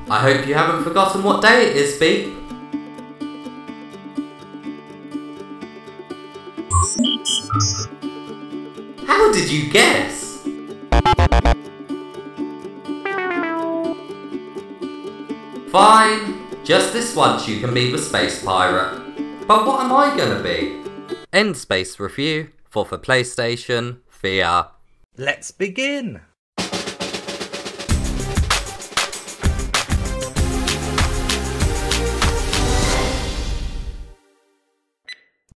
I hope you haven't forgotten what day it is, Beep. How did you guess? Fine, just this once you can be the space pirate. But what am I gonna be? End space review for the PlayStation VR. Let's begin!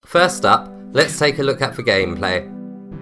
First up, let's take a look at the gameplay.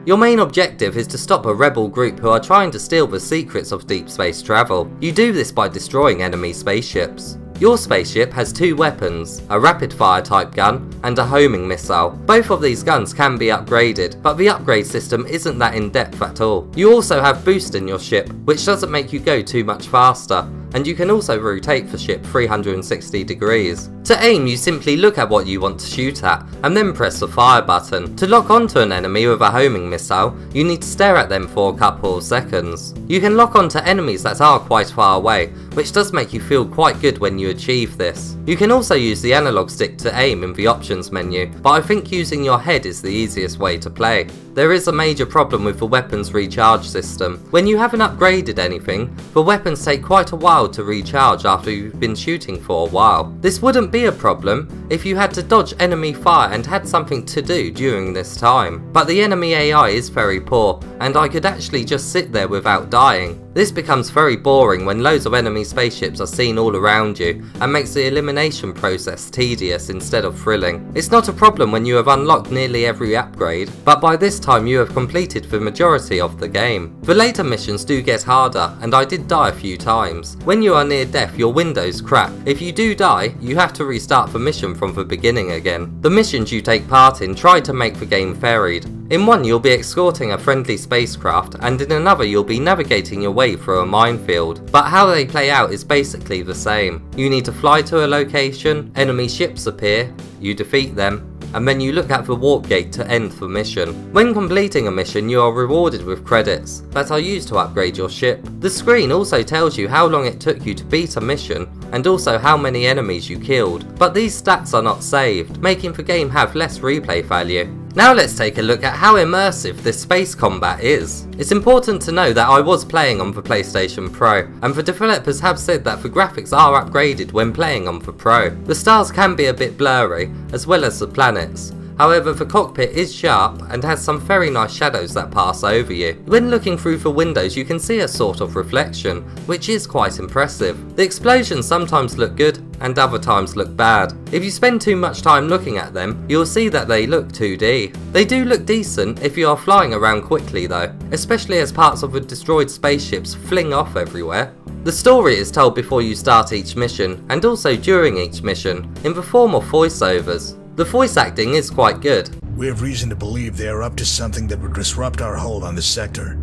Your main objective is to stop a rebel group who are trying to steal the secrets of deep space travel. You do this by destroying enemy spaceships. Your spaceship has two weapons, a rapid fire type gun and a homing missile. Both of these guns can be upgraded, but the upgrade system isn't that in depth at all. You also have boost in your ship, which doesn't make you go too much faster, and you can also rotate the ship 360 degrees. To aim, you simply look at what you want to shoot at, and then press the fire button. To lock onto an enemy with a homing missile, you need to stare at them for a couple of seconds. You can lock onto enemies that are quite far away, which does make you feel quite good when you achieve this. You can also use the analog stick to aim in the options menu, but I think using your head is the easiest way to play. There is a major problem with the weapons recharge system. When you haven't upgraded anything, the weapons take quite a while to recharge after you've been shooting for a while. This wouldn't be a problem if you had to dodge enemy fire and had something to do during this time. But the enemy AI is very poor, and I could actually just sit there without dying. This becomes very boring when loads of enemy spaceships are seen all around you, and makes the elimination process tedious instead of thrilling. It's not a problem when you have unlocked nearly every upgrade, but by this time you have completed the majority of the game. The later missions do get harder, and I did die a few times. When you are near death, your windows crack. If you do die, you have to restart the mission from the beginning again. The missions you take part in try to make the game varied. In one you'll be escorting a friendly spacecraft, and in another you'll be navigating your way through a minefield, but how they play out is basically the same. You need to fly to a location, enemy ships appear, you defeat them, and then you look at the warp gate to end the mission. When completing a mission, you are rewarded with credits that are used to upgrade your ship. The screen also tells you how long it took you to beat a mission, and also how many enemies you killed, but these stats are not saved, making the game have less replay value. Now let's take a look at how immersive this space combat is. It's important to know that I was playing on the PlayStation Pro, and the developers have said that the graphics are upgraded when playing on the Pro. The stars can be a bit blurry, as well as the planets. However, the cockpit is sharp and has some very nice shadows that pass over you. When looking through the windows you can see a sort of reflection, which is quite impressive. The explosions sometimes look good and other times look bad. If you spend too much time looking at them, you'll see that they look 2D. They do look decent if you are flying around quickly though, especially as parts of the destroyed spaceships fling off everywhere. The story is told before you start each mission, and also during each mission, in the form of voiceovers. The voice acting is quite good. We have reason to believe they are up to something that would disrupt our hold on the sector.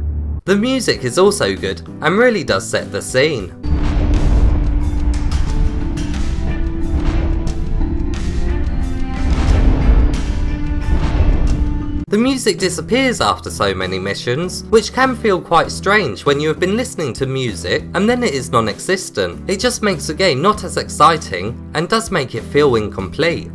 The music is also good, and really does set the scene. The music disappears after so many missions, which can feel quite strange when you have been listening to music and then it is non-existent. It just makes the game not as exciting and does make it feel incomplete.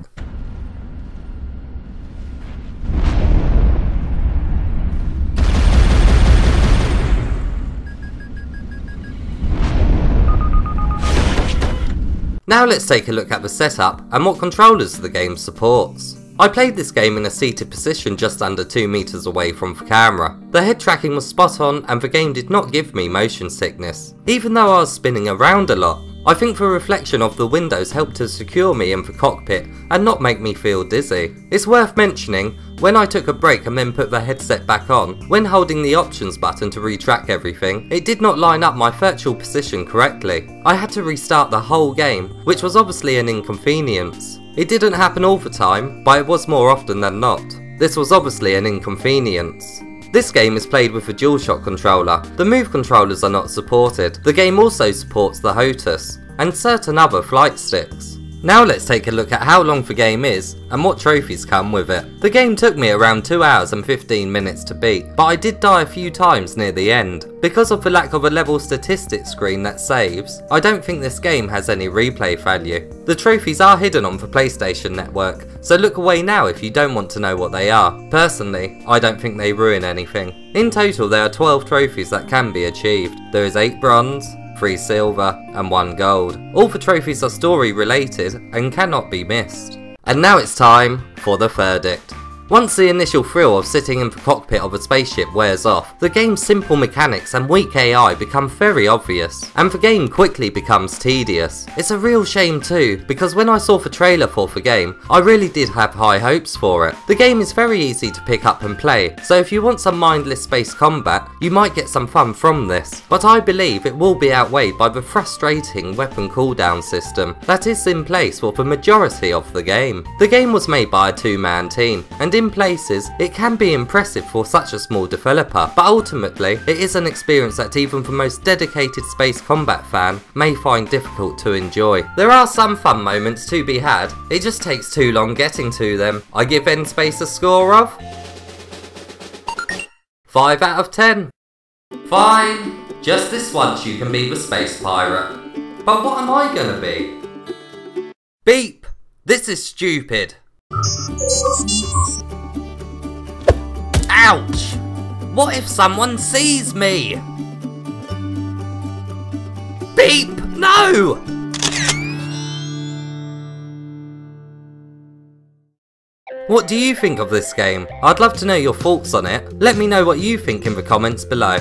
Now let's take a look at the setup and what controllers the game supports. I played this game in a seated position just under 2 meters away from the camera. The head tracking was spot on and the game did not give me motion sickness, even though I was spinning around a lot. I think the reflection of the windows helped to secure me in the cockpit and not make me feel dizzy. It's worth mentioning, when I took a break and then put the headset back on, when holding the options button to retrack everything, it did not line up my virtual position correctly. I had to restart the whole game, which was obviously an inconvenience. It didn't happen all the time, but it was more often than not. This was obviously an inconvenience. This game is played with a Dualshock Controller. The Move controllers are not supported. The game also supports the HOTAS and certain other flight sticks. Now let's take a look at how long the game is and what trophies come with it. The game took me around 2 hours and 15 minutes to beat, but I did die a few times near the end. Because of the lack of a level statistics screen that saves, I don't think this game has any replay value. The trophies are hidden on the PlayStation Network, so look away now if you don't want to know what they are. Personally, I don't think they ruin anything. In total there are 12 trophies that can be achieved. There is 8 bronze, 3 silver and 1 gold. All the trophies are story related and cannot be missed. And now it's time for the verdict. Once the initial thrill of sitting in the cockpit of a spaceship wears off, the game's simple mechanics and weak AI become very obvious, and the game quickly becomes tedious. It's a real shame too, because when I saw the trailer for the game, I really did have high hopes for it. The game is very easy to pick up and play, so if you want some mindless space combat, you might get some fun from this, but I believe it will be outweighed by the frustrating weapon cooldown system that is in place for the majority of the game. The game was made by a 2-man team, and in places, it can be impressive for such a small developer, but ultimately, it is an experience that even the most dedicated space combat fan may find difficult to enjoy. There are some fun moments to be had, it just takes too long getting to them. I give End Space a score of 5 out of 10. Fine, just this once you can be the space pirate. But what am I gonna be? Beep! This is stupid. Ouch! What if someone sees me? Beep! No! What do you think of this game? I'd love to know your thoughts on it. Let me know what you think in the comments below.